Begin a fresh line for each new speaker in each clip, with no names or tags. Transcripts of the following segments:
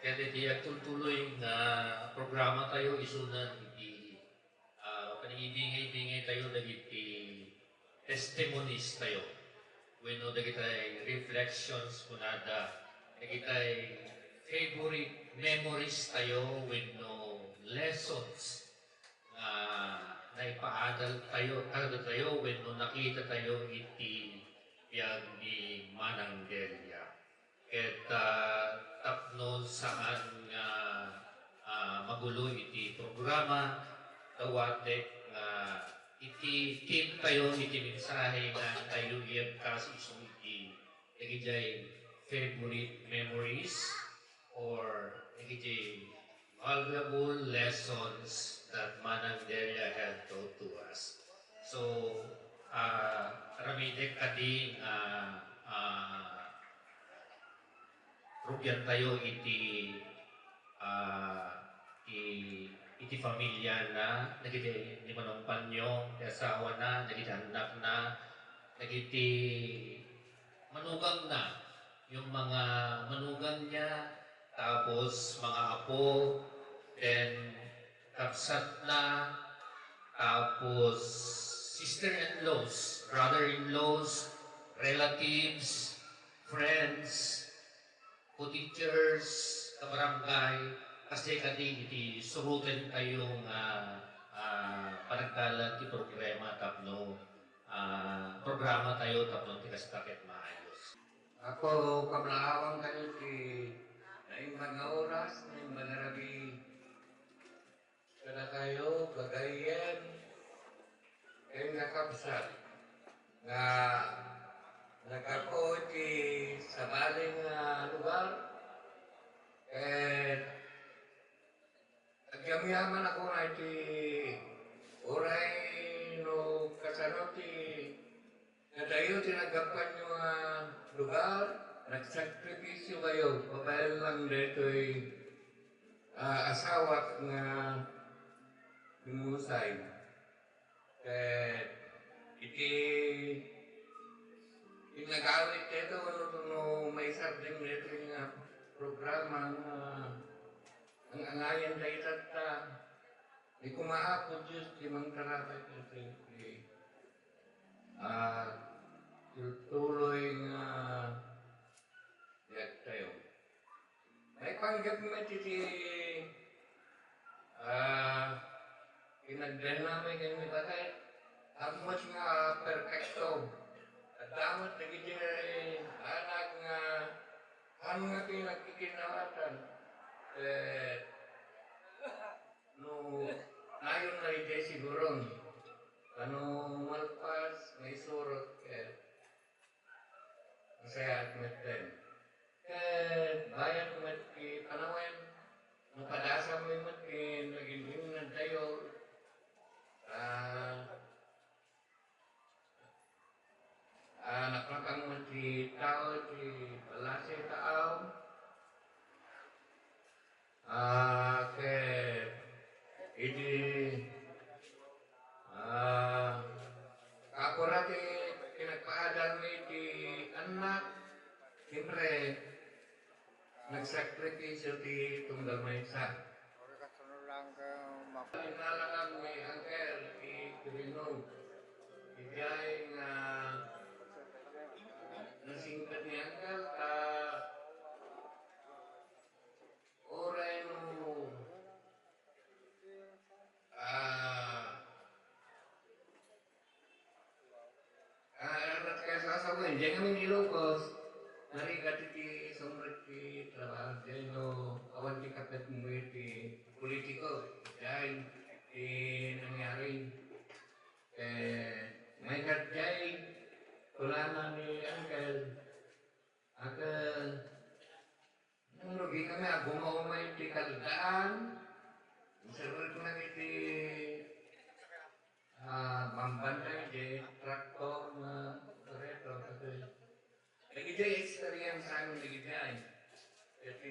Kaya iti agtultuloy nga programa tayo isunan iti paningibingay-bingay tayo dagiti testimonies tayo. Wenno dagitay reflections kunada, dagitay favorite memories tayo wenno lessons na naipaadal tayo wenno nakita tayo iti biyag ni Manang Delia. Ket tapno saan nga magulo iti programa tawatek nga iti team tayo iti mensahe nga tayo iyag kasi iso iti nagijay favorite memories or nagijay valuable lessons that Manang Delia had taught to us. So, ramidek kadi rugyan tayo iti pamilya na nagiti ni Manong Panyo, ti asawa na, nagiti anak na, nagiti manugang na, yung mga manugang niya, tapos mga apo, then kapsat na, tapos sister-in-laws, brother-in-laws, relatives, friends, co-teachers, kabarangay, kasi kadi iti surugan kayong panagdalan ti programa tayo tapno ti kastakit maayos.
Ako kablawang kayo ti naing mga oras, naing mga rabi kada kayo, bagayan, kayo nakapsat nga nagako ti sa baling lugar agyamyaman ako na iti oray no kasano ti nadayo ti nagapan yung lugar, nagsakripisyo kayo, pabayal lang dito'y asawa nga lumusay. Iti nag-awit dito, no may sarding dito yung programa nga ang angayan na itata. Di kumaapod Diyos, di mang karapay dito. Tuloy nga diyak tayo. May panggap mo iti pinagdan namin yung bakit ang mas nga perfecto. At damat nagiging anak nga ano nga pinagkikinawatan. No, ayon na rin siguro. Ano malpas, may surot masaya at metten. Bayan umat ki panawen, napadasa mo umat ki naging na tayo. Nakakang umat ki tao, ki palase tao. Ini ako rati pinagpaadal mo iti anak, siyempre nagsakripisyo ti tunggal may isa. Inalangan mo angkel ti Krinog, ibiyay nga nasingkat ni angkel oray mo arat kaya sasawin, diyan kami nilungkos. Narigat iti sumrit ti trabaho diyan no awan ti kapit mo iti politiko. Diyan ti nangyari. May katjay tulana ni Uncle. Nung lugi kami, gumawa iti kaldaan. Sarul ko lang iti mambantay di traktor na reto. Lagi dyan experience namin lagi dyan. Kasi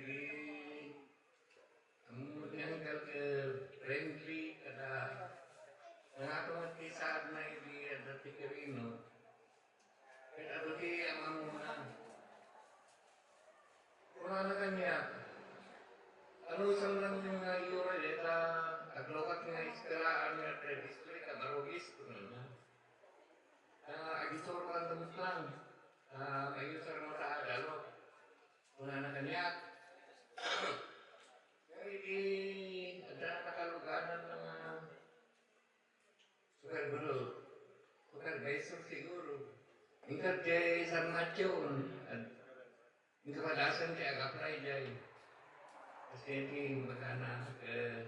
ang mga friendly kada nangatong ti saad na iti dati karino. Kaya dati ang mga kuna na kanya Ano isang lang yung euro deta aglokat nga istiraan nga tradistory ka marugis ko na. Agisor ka ang lang. Ayun sa mga taadalo. Una na kanya. Hindi ada nakaluganan ng super guru. Super besok siguro. Ingkat jay sa macyon. Ingkat padasan kaya agapray jay. Kasi hindi magana ke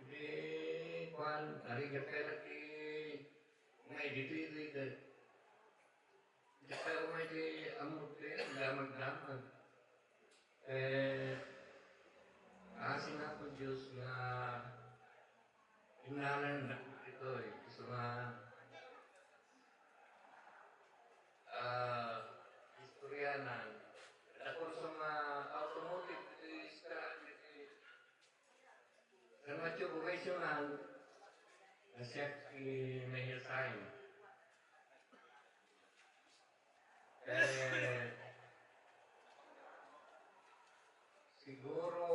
di kwan hari gapela ki may dito ke japa may di amut ke damag asin ako Diyos na inalan na ito gusto nga historianan ako sa mga automotive sama siya professional na siya may sign. Siguro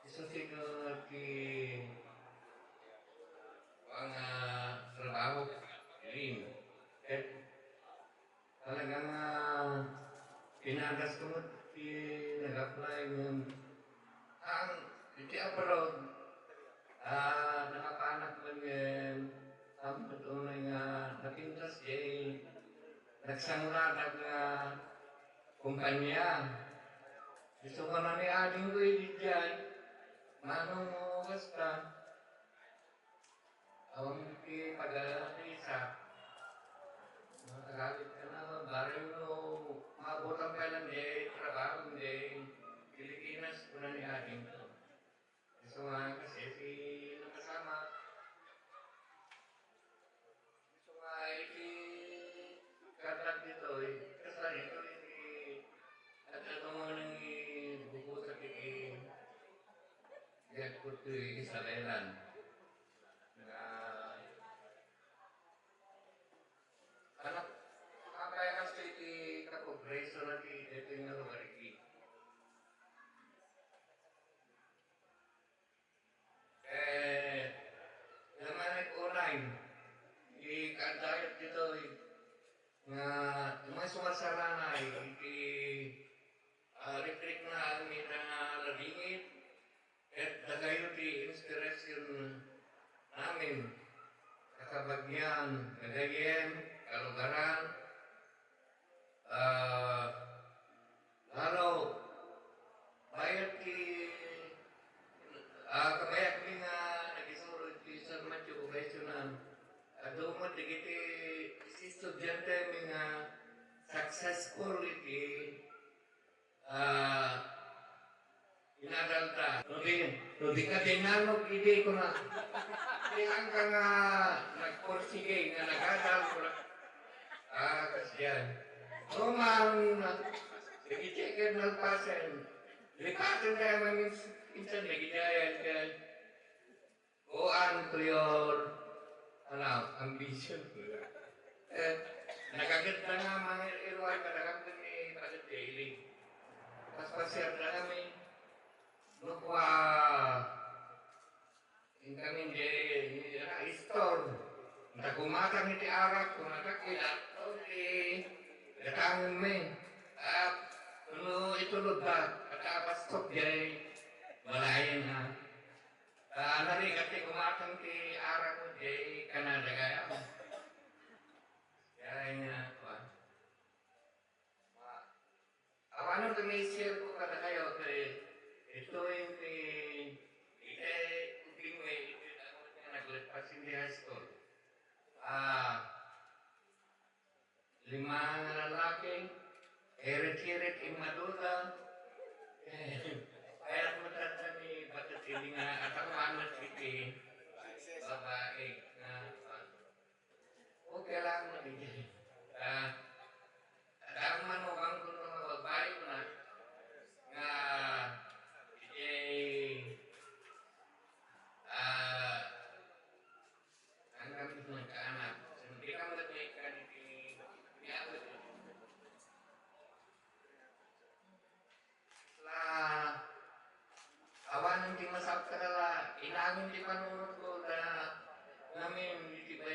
isa siguro mga trabaho rin. Talagang pinagas ko nag-apply ng ang hindi abroad nakapanak man yan ang patunay nga napintas nagsangla nga kumpanya. Gusto ko na ni aling ko dyan manong mo basta awang ki pag-alisa magalit ka na baril mo mabutang ka lang trabaho Pilipinas ko na ni aling ko. Gusto nga kasi si nakasama gusto nga katag dito kasal ito at ito mo nang buko sa get ko ito Isabelan na anak kapaya kasi kapogreso na ito yung nalugariki naman online i-kandayat dito nga mga sumasaranay retreat na amin na labingit at dagayo di inspirasyon namin kakabagyan, kagayen, kalugaran lalo bayat kabayak ni nga nagisurod di sa matyo professional dumot digiti si estudyante mi nga successful iti inadalta. Rodi ka dinalog ide ko na. Kailan ka nga nagporsige nga nagadal ko na. Kasyan. Roman, nag-check nagpasen. Likatin kaya minsan nagidayan ka. Go on to your ambition. Nagaganda nga mga iruay kadagam ni Padre Daily. Pas-pasir na kami. Nukwa in kami di store. Nagkumatang iti arak kung nagkakilat. Datang mi. Ano itulog na. Katapastok jay. Malayan ha. Narikati kumatang ti arak ko jay Canada kaya. Kaya nga pa. Awanan tumisir ko kada kayo ito yung kuping may naglepas hindi high school. 5 lalaki, eret-eret imaduda. Kaya matanda ni Batat ini nga atamanat iti babae na okay lang mo din. Ang manugang ko ng mga babae ko na nga ang kami ng kaanak. Hindi ka magagay ka ni Piabot. amin di panunod ko na namin di ba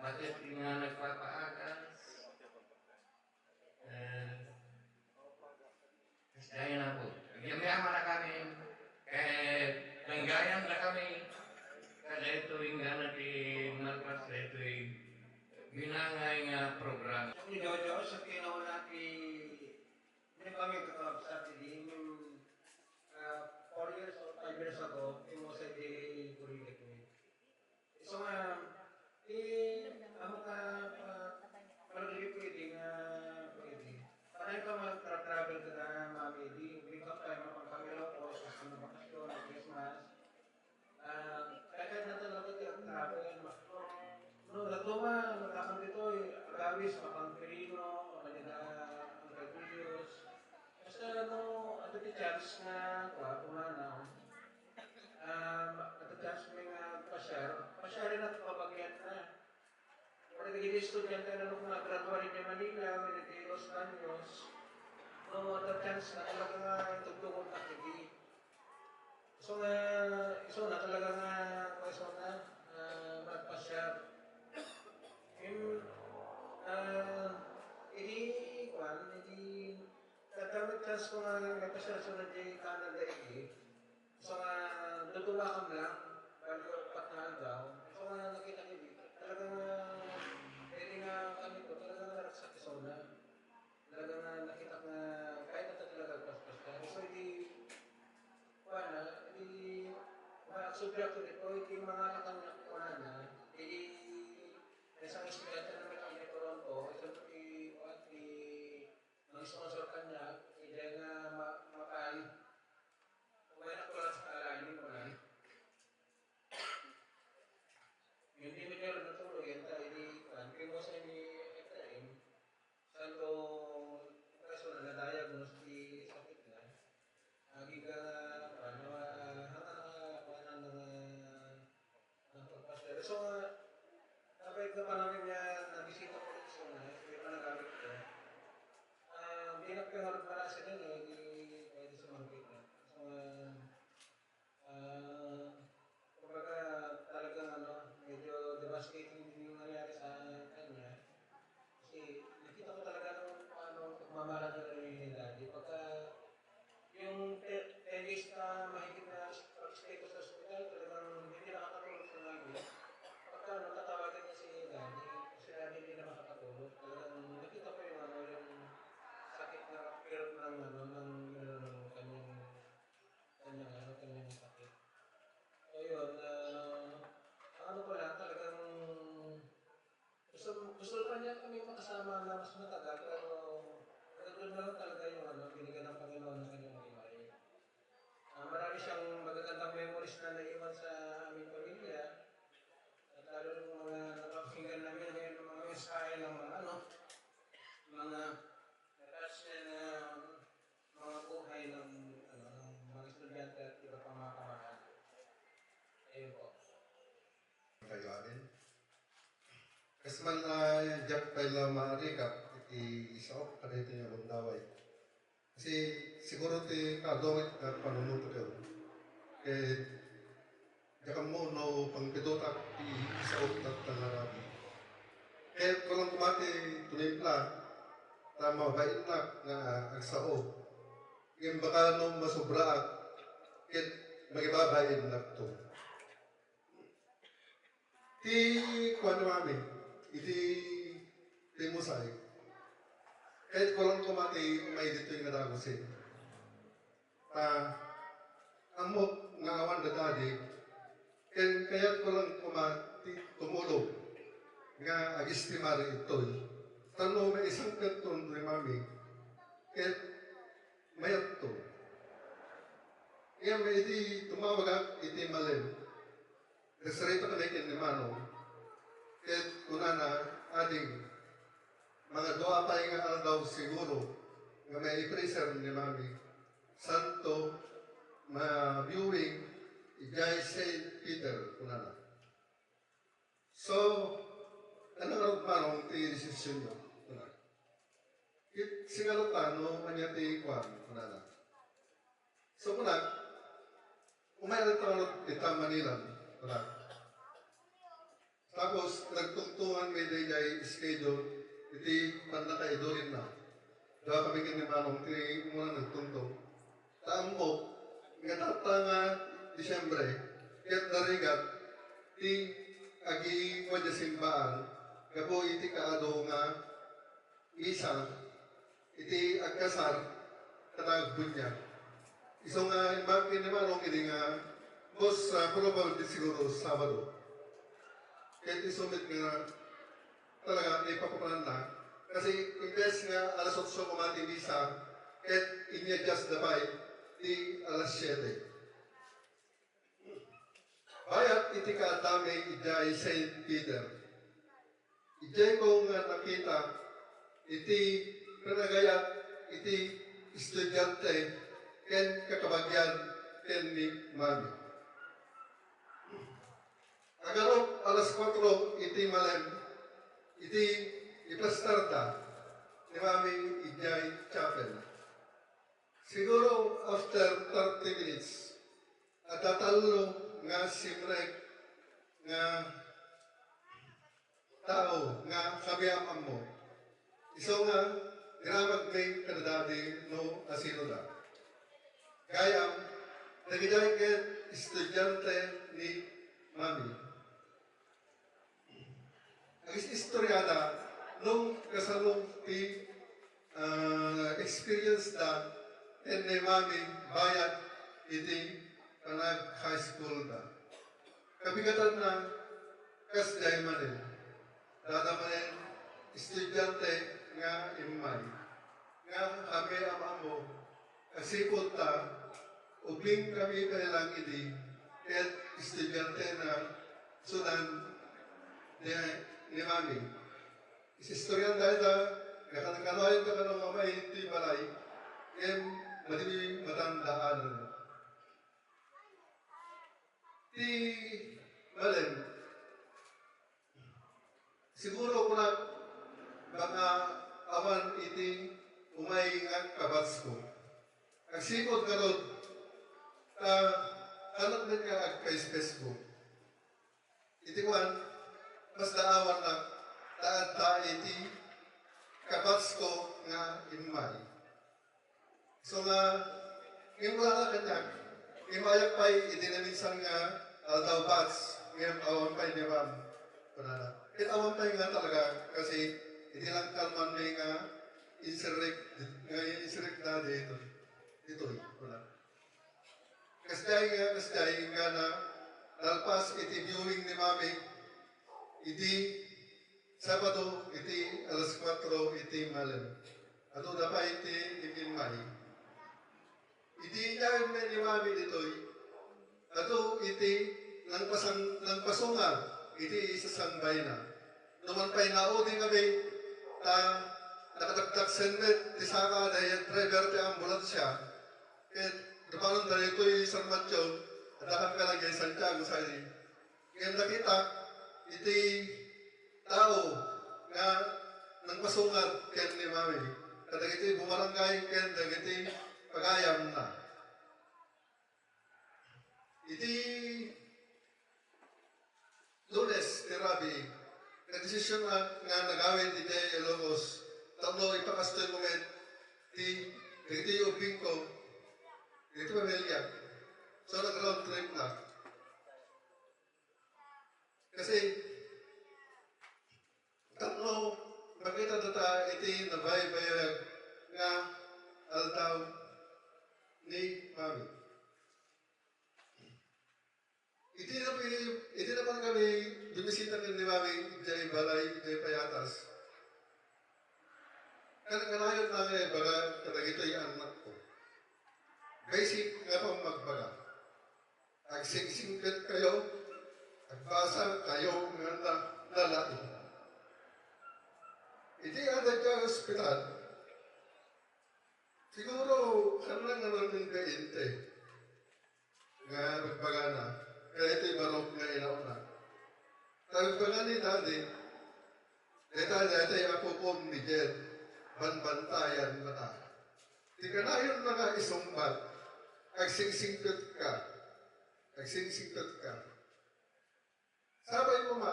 bakit nga nagpapaagas. Dahil na po. Yamayama na kami. Nanggayan na kami. Kada ito yung gana di malpas na ito yung binangay nga program.
Ini jauh-jauh sekian orang ini kami tetap saat ini 4 years or 5 years ago, it was a day Polytechnic. So, ako parang hindi pwede nga pwede. Parang ikaw mag-travel ka na mami, di bring up tayo mapagkamila ko sa mga bakasyon, Christmas. Kaya na talaga travel. No, natuma, magkakang dito, agawis, mapang-Pirino, ang Julius. Basta ato ti chance na, kumana, ato chance may nga pasyar na ito kabagyan na. Kung nagiging estudyante na nung mag-graduate rin niya Manila, may nagiging Los Baños, no, ato chance na talaga nga tugtungon na kigi. So na talaga nga, magpasyar. Hindi kadamit chance ko nga nagpasyal na di Canada so nga dudumakam lang bago patnaan daw so nga nakita niyo dito talagang pwede nga kami ko talagang narak sa Quezona talagang nakita nga kahit na talaga paspas so hindi subject ko dito hindi mga nakuha na hindi isang estudyante naman ang di Toronto, isang sponsor kanya, hindi nga makay. Kumain ako lang sa alainin ko lang. Hindi mo nyo natulog yan tayo ni Kimosa ni Efraim. Saan ko kaso na na-diagnose di sakit na. Agi ka hanggang ng pagpasya. So, kapag ka pa namin niya nabisita ko rin sa una, hindi pa nagamit ko. Hindi na pingarap pala sa nila, hindi pwede sumangkit na. So, kumbaga talagang medyo devastating din yung nangyari sa kanya. Kasi nakita ko talaga nung pagmamahal niya rin ni Daddy. Pagka yung 10 days na mahigit na pag-stay ko sa hospital, talagang hindi nakakatulog sa ngayon. Pagka natatawagan niya si Daddy, kasi Daddy hindi na makakatulog. Talagang nakita ko yung sakit na pero ng kanyang sakit. So yun, ano pala, talagang gusto pa niya kami makasama na mas matagal, pero nagagod na lang talaga yung binigyan ng Panginoon ng kanyang buhay. Marami siyang magagandang memories na naiwan sa aming pamilya. At lalo yung mga napakinggan namin ngayon ng mga mensahe ng mga attach na mga buhay ng mga estudyante at iba pang mga kamarada. Ayun po.
Kayo atin. Kasi man jak pala maarikap, iti isaok ka dito niya bundaway. Kasi siguro ti kadongit na panunod kayo. Kaya jakam mo no pangpidotak ti isaok at tanarabi. Kaya kung kumati tunimpla, tama bain na agsao. Yung baka nung masubraat, kaya magibabayin na ito. Ti kuwan namin, iti musay. Kahit ko lang kumati, may dito yung nadagusin. Ang mo nga awan na dadi, kaya't ko lang kumati, tumulog. Nga agistimari ito'y. Tano may isang kanton ni mami, kahit mayat to. Kaya may iti tumawag at iti malen. Resarito ka na ikin ni Manong. Kahit kuna na ating mga doa pa yung daw siguro nga may i-preserve ni mami. Santo, viewing, Ijay St. Peter, kuna na. So, ano nga Manong ti desisyon nyo? Singalutan no manyati kwan kunana. So kuna umayal ito itang Manila. Tapos, nagtungtungan may day schedule, iti panakaidorin na. Dawa kami kinimanong, iti muna nagtungtong. Taang mo, nga tatanga Disyembre, kaya't narigat, ti agi mo simbaan, gabo iti kaado nga isa, iti agkasar, katagbunya. Isang nga, kinimanong, hindi nga, most probably siguro Sabado. Kahit isumit nga talaga ipapapanan na. Kasi imbes nga alas 8 kumati misa, kahit inya-adjust the five, di alas 7. Bayat iti kaadami ijay St. Peter. Ijay ko nga nakita, iti pinagayat, iti estudyante, ken kakabagyan, ken ni Mami. Agarop alas 4 iti malem, iti iplastarta ni Mami Ijay Chapel. Siguro after 30 minutes, at tatalo nga simrek nga tao nga kabiyamam mo. Iso nga, gramag may kadadadi no asino da. Gayam, nagijay ket estudyante ni Mami. Ang istoryada, nung kasalong experience da, and ni Mami bayat iti kanag high school da. Kabigatan na kasday manin. Dadamanin estudyante nga imay. Nga kami amamo, kasipot ta, ubing kami kailang idi, ket estudyante na sudan ni Mami. Isistoryan dahil da, kakanangkanoy ka ng mamay iti balay, madimi matandaan. Ti Malem, siguro ko na mga awan iti umay nga kabats ko. Ang sipot ka ron, anak din nga agka-space ko. Iti man, mas daawan na taad iti kabats ko nga imay. So nga, ngayon wala na kanyak, imayak pa'y idinaminsan nga daw bats, ngayon awan pa'y ni Ram. Awan pa'y nga talaga, kasi hindi lang kalman may nga insirek na dito. Dito, wala. Kasday nga na nalpas iti viewing ni Mami, iti Sabado, iti alas 4, iti Malem. Ato na pa iti Imay. Iti niya ni Mami dito'y, ato iti nangpasunga, iti isasangbay na. Naman pa'y naudi kami, nakatagtag senmet, ti saka dahil driver ti ambulansya, ket napanon na ito'y isang matyon, at akang kalagay Santiago sa ini. Ngayon nakita, iti tao nga nangpasungat ken ni Mami, kadagiti bumarangay ken dagiti pagayam na. Iti Lunes, ti Rabi, na-desisyon nga nagawin iti Ilocos, tatlo ipakastoy moment, iti ubing ko, iti pamilya. So nag-road trip na. Kasi, tatlo, makita data iti nabay-bayag nga altaw ni Mami. Iti naman kami bimisita ni Mami, iti balay, iti payatas. Kanayon namin baga katagito yung anak ko. Basic nga pang magbaga. Agsing-singkat kayo, agbasa kayo nga lalaki. Iti adag ka hospital, siguro kanang naman kainte nga magbaga na. Kaya ito'y barok nga inauna. Tagbaga ni Daddy, ito'y apupom ni Jed, banbantayan mo na. Di ka na yun mga isumbat, agsing-singkot ka. nagsisingkat ka. Sabay mo ma,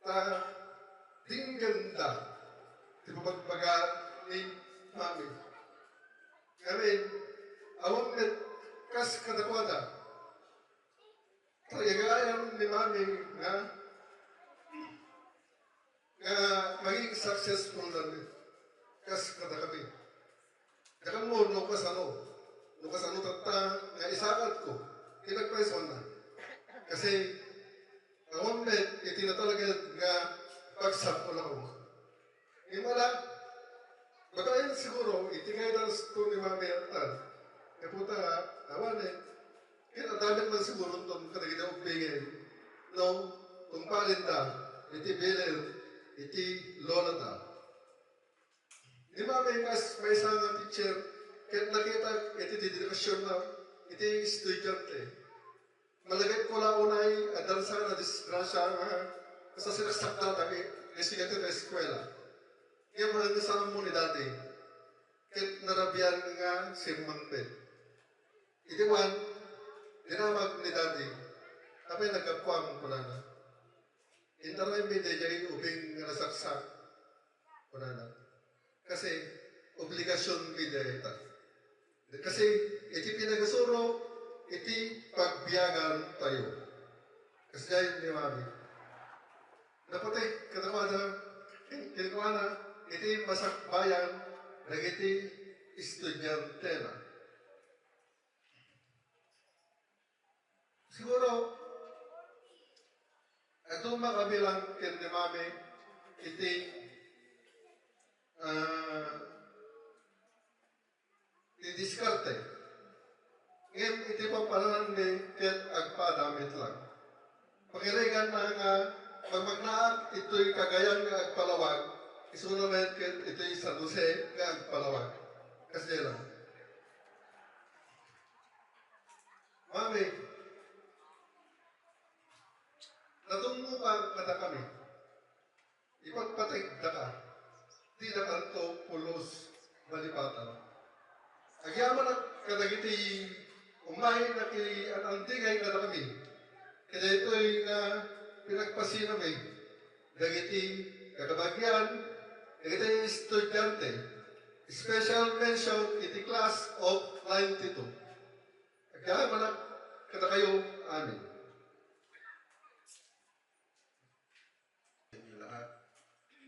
na ding ganda, di ba magbaga ni mami. Kami, awang net, kas kadakwada. Kaya ni mami nga maging successful na rin. Kas kada kami. Dakan mo, nukas ano tata, nga isakad ko, kinagpreso na. Kasi, awang net, itinatalaga nga pagsap ko lang ako. Himala, baka yun siguro, itingay na ito ni mami atan. Kaya puta nga, awan eh. Kaya damit man siguro itong kanaginaw bingin. No, itong palinda, iti bilir, iti lola ta. Di ba may isang teacher, kaya nakita iti dedikasyon na iti estudyante. Malagay ko lang unay, adansa na disgrasya nga sa sinasakta na estudyante na eskwela. Kaya mahal na sa mo ni dati, kaya narabiyan nga si Mangpet. Iti man, dinamag ni dati, tapay nagkakwang ko na. Intaray may dayay ubing nga nasaksak ko na. Kasi, obligasyon may dayata. Kasi, iti pinagasuro, iti pagbiyagan tayo. Kasi dahil ni mami. Napatay, kinakawana, iti masakbayan, nagiti estudyante na. Siguro, itong makabilang kindi mami, iti didiskarte. Ngayon, iti pampalanan ni Ket agpadamit lang. Pakirigan na nga, pag magnaag, ito'y kagayan nga agpalawag, isunamet Ket ito'y sa duse nga agpalawag. Kasi lang. Mami, natungo ka kada kami. Ipagpatig da ka. Di na kanto pulos balipatan. Agyaman na kadagiti umahin na antigay kada kami. Kaya ito'y pinagpasinam eh. Dagiti kakabagyan, dagiti estudyante. Special mention iti class of 92. Agyaman na kada kayo amin.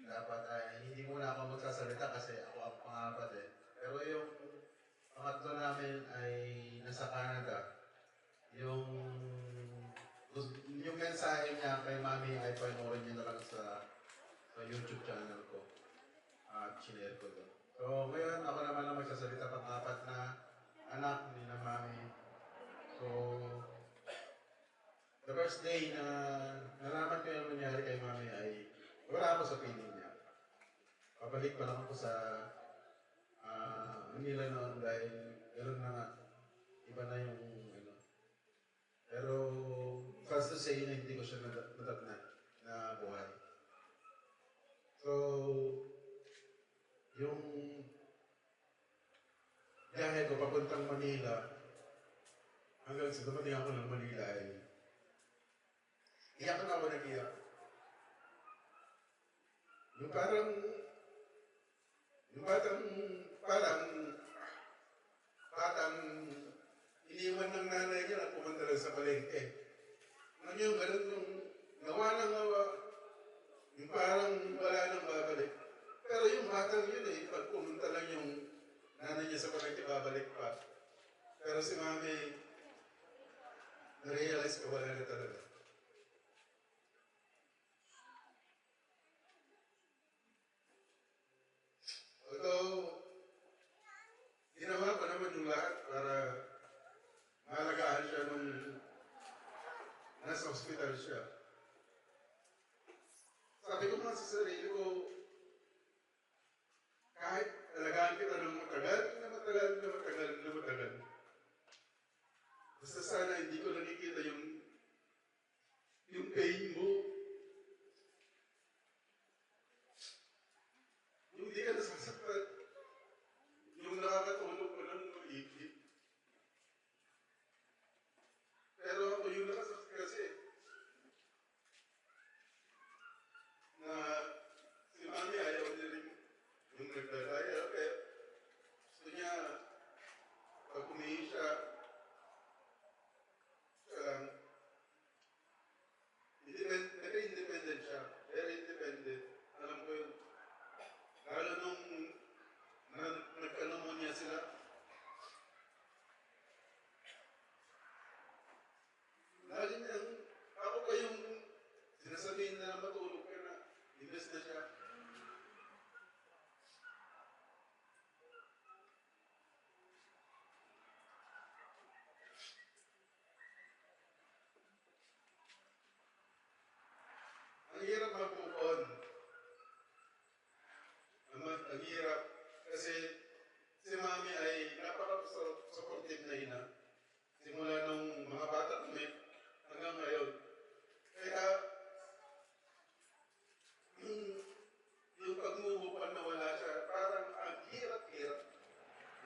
Dapat ay hindi muna ako magsasalita kasi ako ang pangapat eh. Pero yung pangatlo namin ay nasa Canada. Yung mensahe niya kay Mami ay panoorin niyo na lang sa YouTube channel ko. At sinare ko doon. So ngayon ako naman ang magsasalita pang-apat na anak ni na Mami. So the first day na nalaman ko yung nangyari kay Mami ay wala ako sa piling niya. Pabalik pa lang ako sa Manila noon dahil gano'n na nga. Iba na yung ano. Pero fast to say na hindi ko siya nadatnan na buhay. So, yung biyahe ko papuntang Manila hanggang sa dumating ako ng Manila ay iyak na ako nag-iyak. Yung batang iniwan ng nanay niya na pumunta lang sa palengke. Ano yung ganun yung gawa ng gawa, yung parang wala nang babalik. Pero yung batang yun eh, pag pumunta lang yung nanay niya sa palengke, babalik pa. Pero si Mami, na-realize ko wala na talaga. Although, ginawa ko naman yung lahat para malagaan siya nung nasa hospital siya. Sabi ko nga sa sarili ko, kahit alagaan kita ng matagal, basta sana hindi ko nakikita yung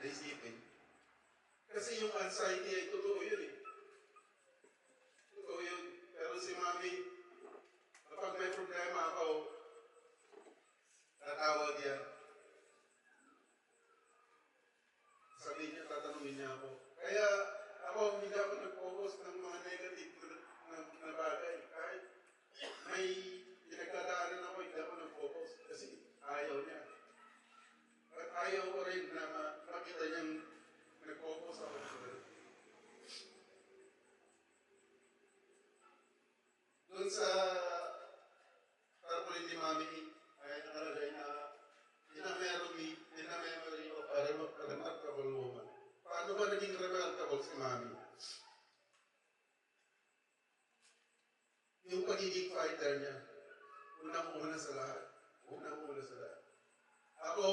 naisipin. Kasi yung anxiety ay totoo yun eh. Totoo yun. Pero si Mami, kapag may problema ako, tatawag yan. Sabihin niya, tatanungin niya ako. Kaya ako, hindi ako nag-focus ng mga negative na bagay. Kahit may pinagdadaanan ako, hindi ako nag-focus. Kasi ayaw niya. At ayaw ko rin na makita niyang nag-focus ako. Doon sa tarpaulin ni Mami ay nakalagay na in a memory of a remarkable woman. Paano ba naging remarkable si Mami? Yung pagiging fighter niya, unang-una sa lahat. Unang-una sa lahat. Ako,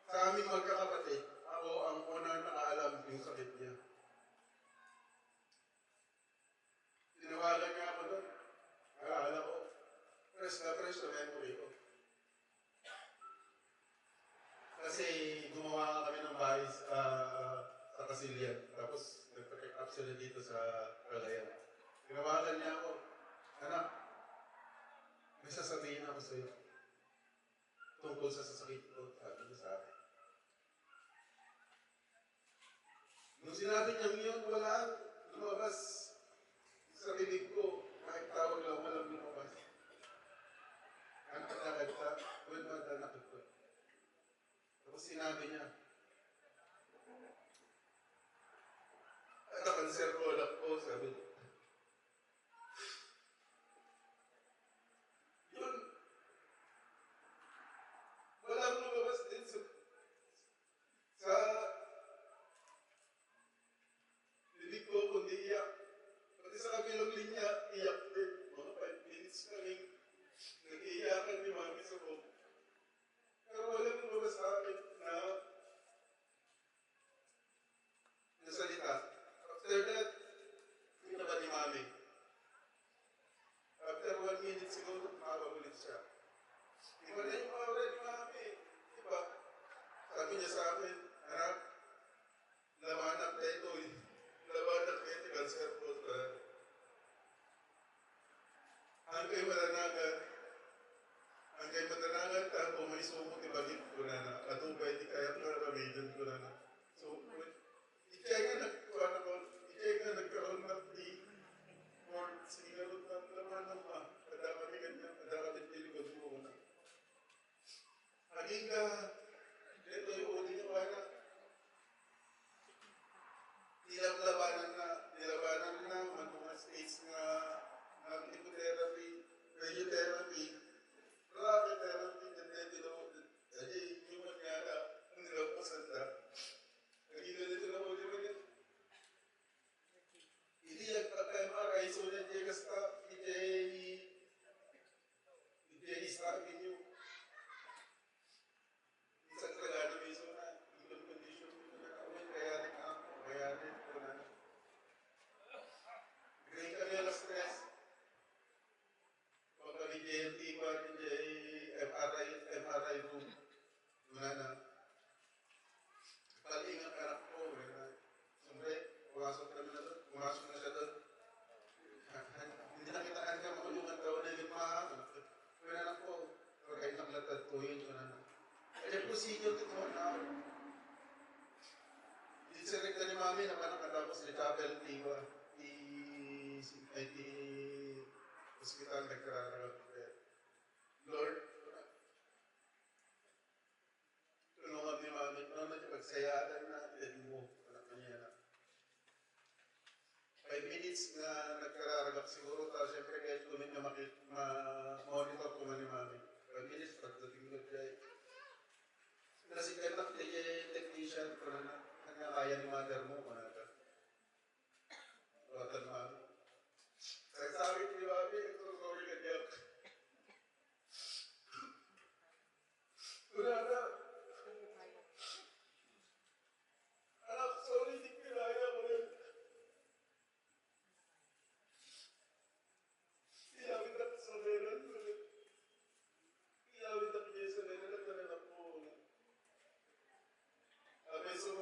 sa aming magkakapatid, ako ang unang nakaalam yung sakit niya. Tinawagan niya ako doon. Akala ko, fresh na memory ko. Kasi gumawa kami ng bahay sa Kasilyan. Tapos nagpa-check up sila dito sa Cagayan. Tinawagan niya ako, anak, may sasabihin ako sa'yo. Tungkol sa sasakit ko, sabi niya sa akin. Nung sinabi niya yun, wala lumabas sa bibig ko. Kahit tawag lang, walang lumabas. Ang kata-kata, wala nakit ko. Tapos sinabi niya, cancer ko, anak ko, sabi niya. Yun, walang lumabas din sa bibig ko, kundi iyak. Pati sa kabilang linya, iyak din. Mga 5 minutes kami nag-iiyakan ni Mami sa ko. Pero walang lumabas sa akin na nasalita. After that, ginawa ni Mami. After 1 minute siguro, makabagulit siya. Iba na yung mga ni Mami. Diba? Sabi niya sa akin, anak, labanak na ito eh. Labanak na ito, cancer po. Hanggang matanagan ka, kung may sumot, ibagit ko na na. Atubay, di kaya karamidan ko na na. So, i-check na nagkaroon na di or singarot na laman ng kadamami ganyan, kadamami tiligod mo na. Haging ka, dito yung uli niya wala. Nilabanan na, mga states na chemotherapy, radiotherapy, radiotherapy, jadi human yata, ang nilapasan na. Naging ganito na ulit ulit. Hindi nagpag-MRI, so nandiyan ka sa DJ staffing nyo. Isang tagado may so na, ibang condition mo na kawin, kaya rin ko na. Green kami alas 3. Pagka-DJNT pa, DJ MRI room. Wala na. Palingan anak ko, siyempre, pumasok na doon. Pumasok na siya doon. Hindi na kitaan ka makulungan daw na yung mga anak ko. Pero kahit ang latad ko yun, kaya procedure ito na. Isirekta ni Mami na parang katapos ni Chapel Tiwa. Di hospital nagkararagap. Lord, tulungan ni Mami. Ano na pagsayaan na, edin mo. Anak niya na. 5 minutes na nagkararagap siguro. Tapos siyempre kahit kumin na ma-monitor ko man ni Mami. 5 minutes, pagdating ko dyan. Nasikat na technician ko na kaya ni mother mo, manata. Rotan Mami. Sabi ni Mami, sorry ka diyak. Wala na. Anak, sorry, di kinaya mo rin. Iyawin ako sa meron. Iyawin ako niya sa meron. Nagtanan ako. May sumama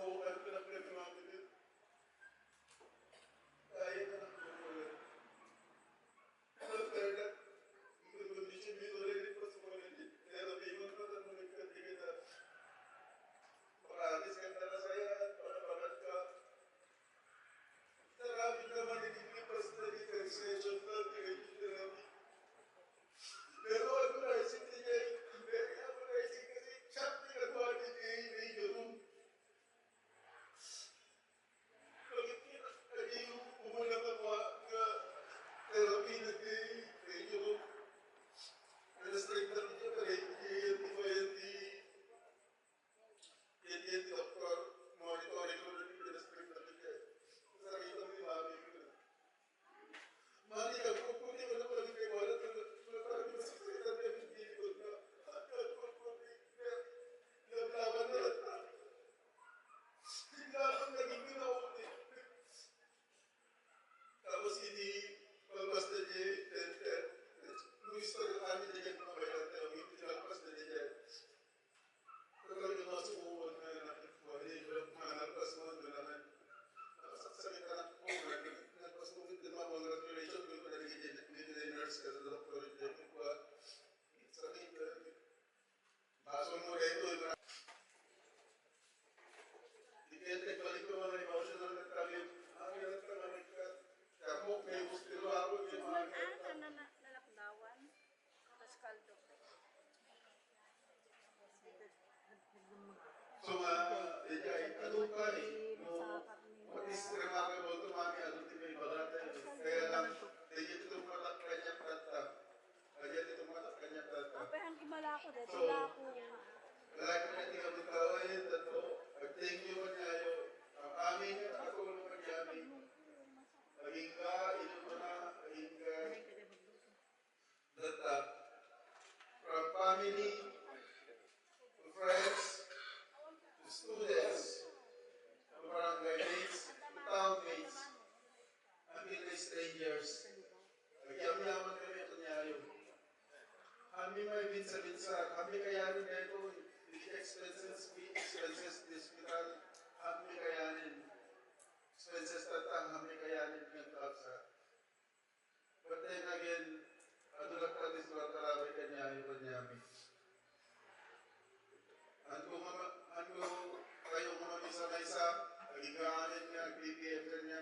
sa maysa, nagigahanin niya, BPM niya.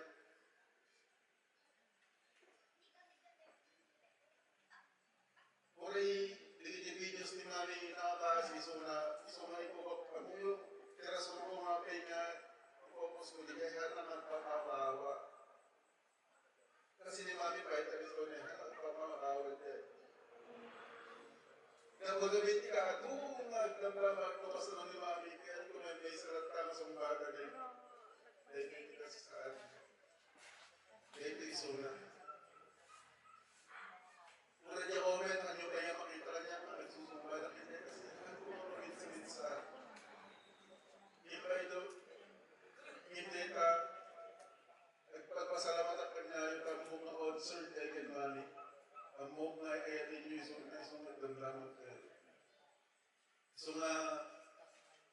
Kuri, di videos ni Mami nakabahas, iso na ipupap, ano yung tiraso ko mga kanya, focus ko, di kaya naman papabawa. Kasi ni Mami pa, ito niya, papabawa niya. Nabagamit ka, kung nagdamdaman ko kasi ni Mami, kaya ko may salat ka sa mga bata din. Dahil hindi kasi saan. Dahil iso na. Mula niya comment, ano kaya makita ka niya, nagsusumba na kanya kasi nagkumamit sa iba ito, hindi ka nagpagpasalamat ang kanya yung kamong na concert kay Mami. Ang mong na ayatin yung isong nagdamdaman kayo. So nga,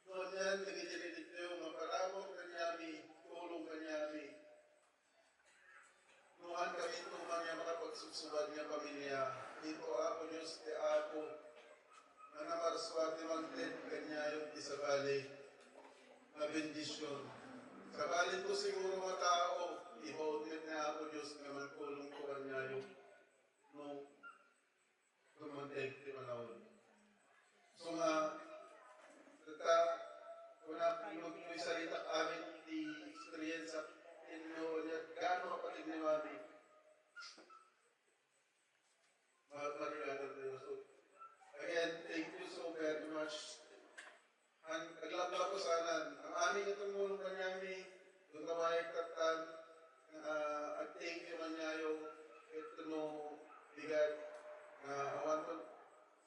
noon yan, nagigilinig niyo, maparamot kanyami, tulong kanyami. Noon kami tuman niya makapagsubsuban niya pamilya. Dito ako Diyos, te ako, na namarswati mantin kanya yung isabali, na bendisyon. Sabali ko siguro mga tao, ihotin niya ako Diyos, na magkulong ko kanya yung nung tumantay di manawon. So nga, wala yung salita amin di experience sa inyo niya, gano'n kapatid ni Mami. Marilagan tayo. So, again, thank you so very much. Naglabla ko sana, ang aming itong kanyami, yung kamayag tatan, at thank you kanyayo, ito no, bigat, awan to,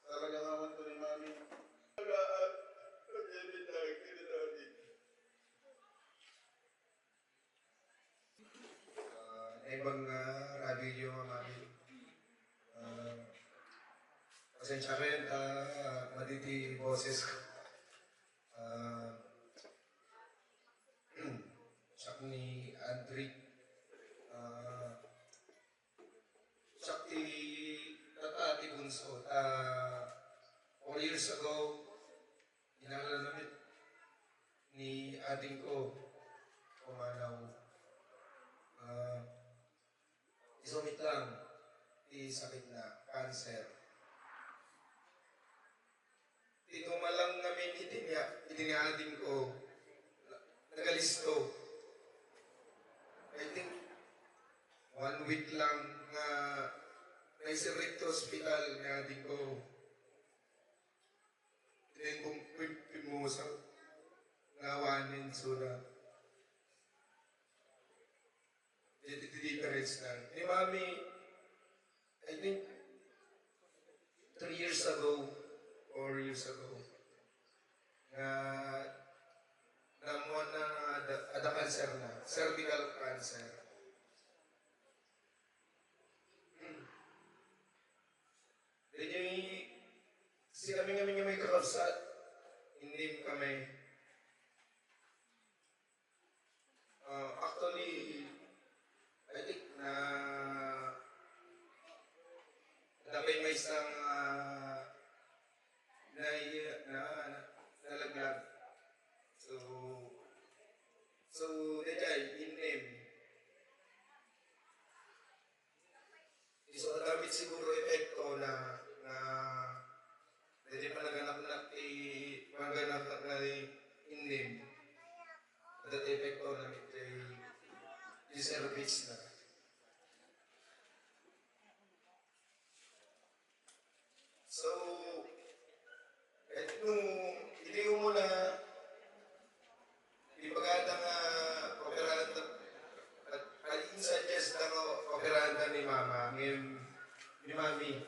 talagang awan to ni Mami.
Ibang radio Mami. Pasensya rin, maditi boses ko. Siya ni Andrick. Siya Tati Bunso. 4 years ago, inalanamit ni ating ko, pumanaw. Isumit lang, sakit na, cancer. Tinumalang namin itiniading ko, nagalisto. I think 1 week lang na naisirect hospital na ating ko. Tinin kong pimusang nawanin suna. Difference lang. Ni Mami, I think 3 years ago, 4 years ago, namuha na ada cancer na, cervical cancer. Then yung kami may kakabsat, hindi kami. Actually, I think may isang nalaglag. So dajay in name. So damit siguro epekto na hindi pa naganap na in name. That epekto na may service na. So, hindi ko muna ipaganda nga operanda at suggest na operanda ni Mama ni Mami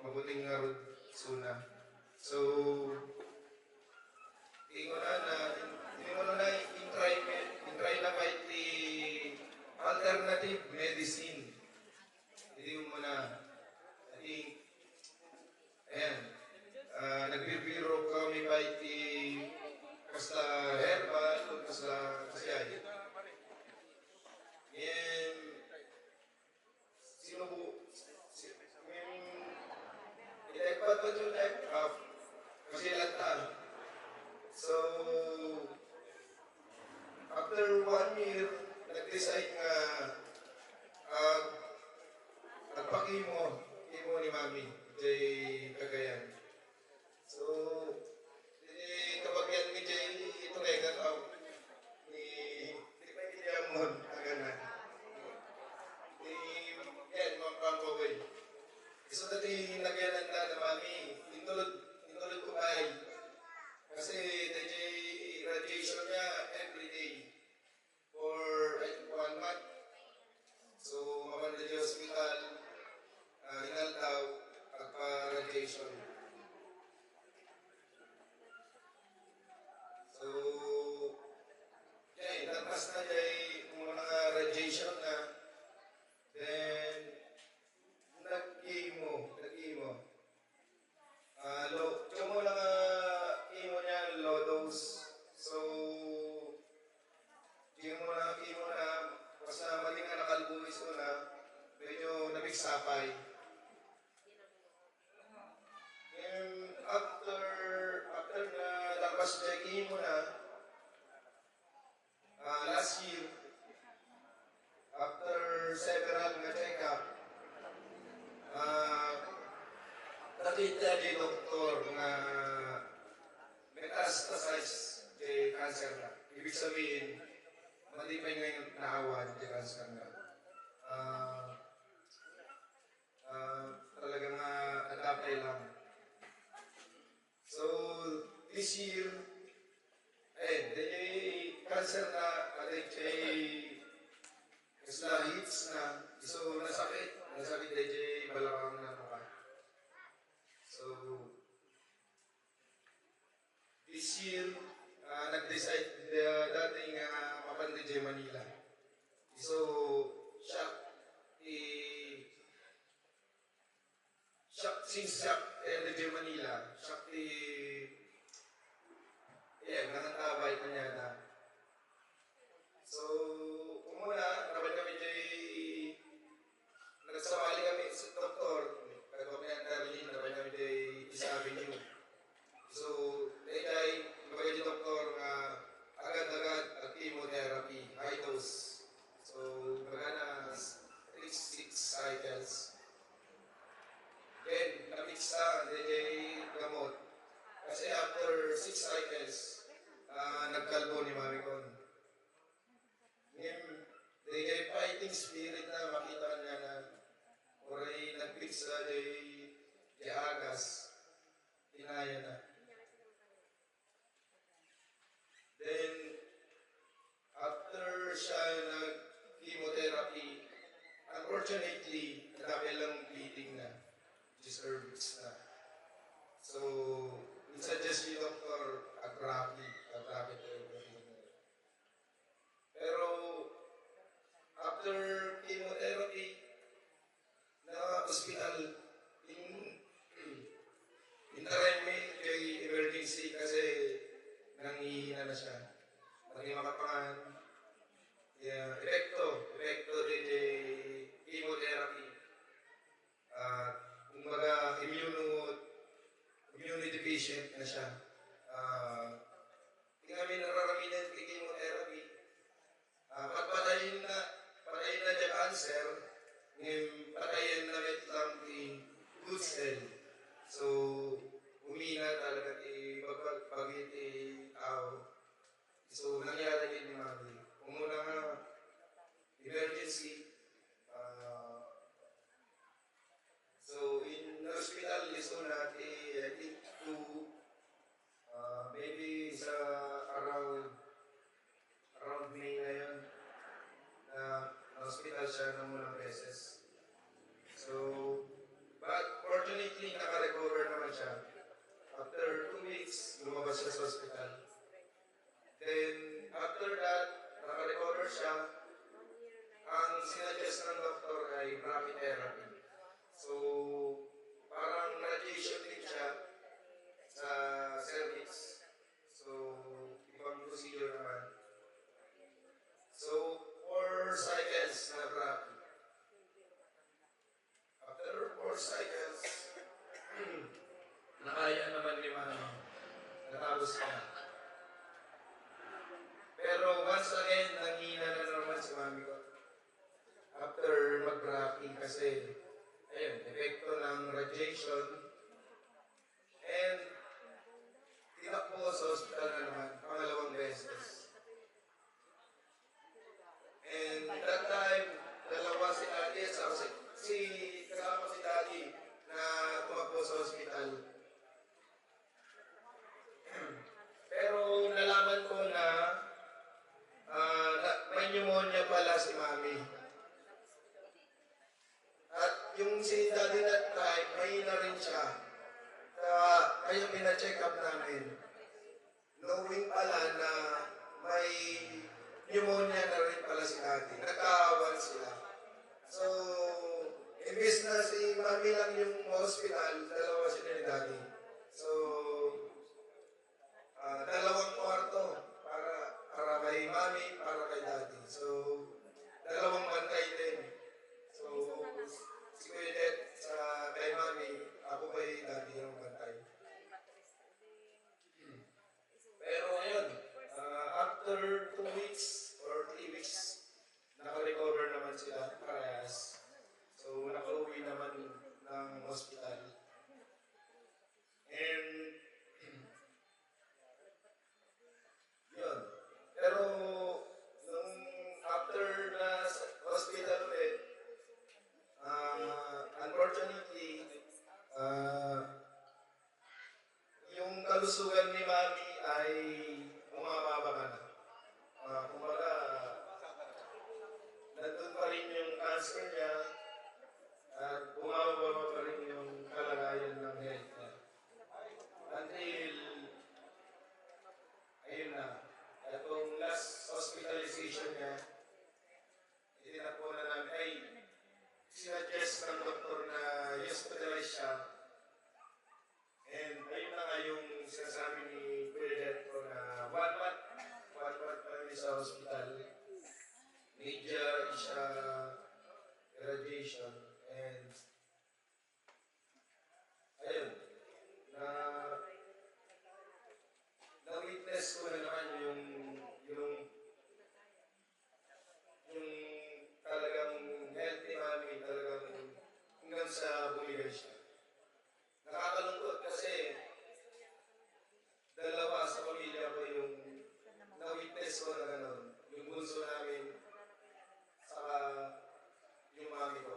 mabuting nga suna. So, hindi ko na in-try na kahit alternative medicine. Hindi mo muna ayan, nagbibiro kami ba basta herbal, basta ay. Sino po? Ilagpat pa ito kasi
after 1 year, nag-decide nga nagpa-chemo ni Mami, Jay Cagayan. So, kapag yan ni Jay, ito na yung tao. Di pa hindi amon, agad na. Yan, mga pangkaway. So, dati nagyanan na Mami, intulod ko ay. Kasi DJ radiation niya every day for 1 month. So, mapanda di hospital, inaltaw, agpa-radiation. So, yan, nagpas na dyan mga radiation na. Then, nag-chemo. Yung mga chemo niya, low dose. So, yung mga chemo na, basta mali nga nakalbuhis ko na, medyo nabigsapay. And after na tapos na chemo na, last year, after several na check-up, nakita ni doktor na metastasize kay cancer na. Ibig sabihin, mali pa yung naawan kay cancer na. Talagang adapay lang. So, this year, cancer na, isla hits na, so nasakit DJ balakang na mukha. So, this year, nag-decide dating mapan DJ Manila. So, since DJ Manila, nangantabay ko niya na. So, umuna, naman kami nagsawali kami sa doktor. Kaya kami ang Darlene, naman kami Isa Avenue. So, bagay ni doktor nga agad-agad ang chemotherapy, high dose. So, baga na 6 cycles. Then, na-mix na gamot. Kasi after 6 cycles, nagkalbo ni Mami ko. DJ fighting spirit na makita niya na oray nag-fix sa di agas. Tinaya na. Then, after siya nag-chemotherapy, unfortunately, nadapil lang bleeding na. Which is cervix na. So, suggest ni Dr. Agrapi pero, after chemotherapy, na-hospital, intareme kay emergency kasi nangihina na siya. Nanging makapangan. Epekto din chemotherapy. Kumbaga, immunity patient na siya. Kami nararaminan kay chemotherapy. Patayin na dyan cancer, patayin na lang good cell. So, umina talaga pagit tao. So, nangyari din ni Mami. Umuna nga, emergency. So, in hospital, listo natin, I think, maybe sa around May na yun, hospital siya ng unang beses. So, but fortunately, naka-recover naman siya. After 2 weeks, lumabas siya sa hospital. Then, after that, naka-recover siya. Ang sinuggest ng doktor ay brachytherapy. So, parang radiation din siya sa cervix. So, ibang procedure naman. So, 4 cycles na brachy. After 4 cycles, nakaya naman ni Mami. Natapos ka. Pero, Pero once again, nanghina na naman si mami ko. After mag-bracking kasi, ayun, epekto ng radiation. And, tinakbo sa hospital na naman, pangalawang beses. And that time, dalawa si Daddy at saka kasama si Daddy na tumakbo sa hospital. Pero nalaman ko na may pneumonia pala si Mami. At yung si Daddy that time, mahina rin siya. Kaya pina-check up namin. Knowing pala na may pneumonia na rin pala si Daddy. Nagkaawan sila. So, imbis na si Mami lang yung hospital, dalawa sila ni Daddy. So, dalawang kwarto para kay Mami, para kay Daddy. So, dalawang bantay din. So, si Kuya Ed sa kay Mami, ako kay Daddy yung bantay. Pero ayun, after 2 weeks or 3 weeks, naka-recover naman sila parehas. So, naka-uwi naman ng hospital. And, yun. Pero, nung after na sa hospital ulit, unfortunately, yung kalusugan ni Mami ay bumababa ka na. Kumbaga, nandun pa rin yung cancer niya at bumababa pa rin yung kalagayan ng health niya. Until, ayun na, itong last hospitalization niya, itinakbo na namin, ay, sinuggest ng doktor na i-hospitalize siya. And ayun na nga yung sinasabi ni Kuya Jetro na 1 month kami sa hospital. Major siya radiation. And ayun, na-witness ko na naman yung talagang healthy Mami, talagang hanggang sa bumigay siya. Nakakalungkot kasi dalawa sa pamilya ko yung na-witness ko na gano'n. Yung bunso namin, saka yung mami ko.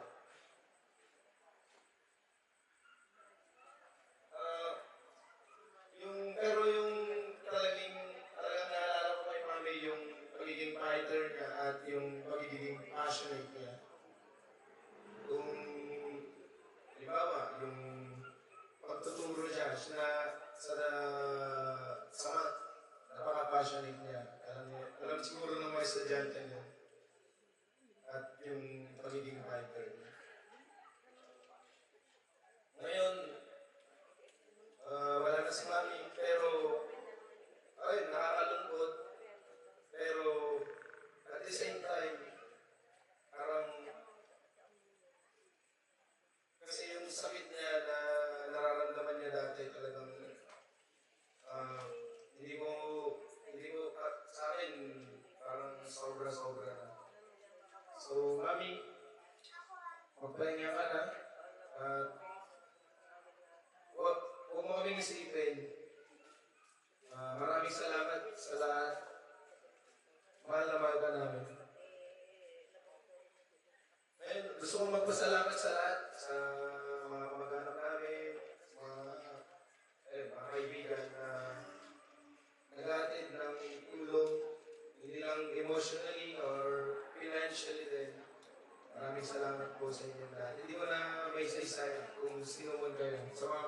Pero yung talagang naalala ko kay Mami, yung pagiging fighter niya at yung pagiging passionate niya. Kung, halimbawa, yung pagtuturo niya sa math, napaka-passionate niya. Alam siguro ng mga estudyante niya. At yung pagiging fighter niya. Ngayon, wala na si Mami, pero ayun, nakakalungkot. Pero at the same time, parang kasi yung sakit niya na nararamdaman niya dati talagang hindi mo sa akin parang sobra-sobra na. So, Mami, magpahinga ka na. Huwag mo kaming isipin. Maraming salamat sa lahat. Mahal na mahal ka namin. Ayun, gusto kong magpasalamat sa lahat, sa mga kamag-anak namin, mga kaibigan na nag-aatid ng tulong, hindi lang emotionally or financially din. Maraming salamat po sa inyo lahat. Hindi ko na may isa-isa kung sino man kayo. Sa mga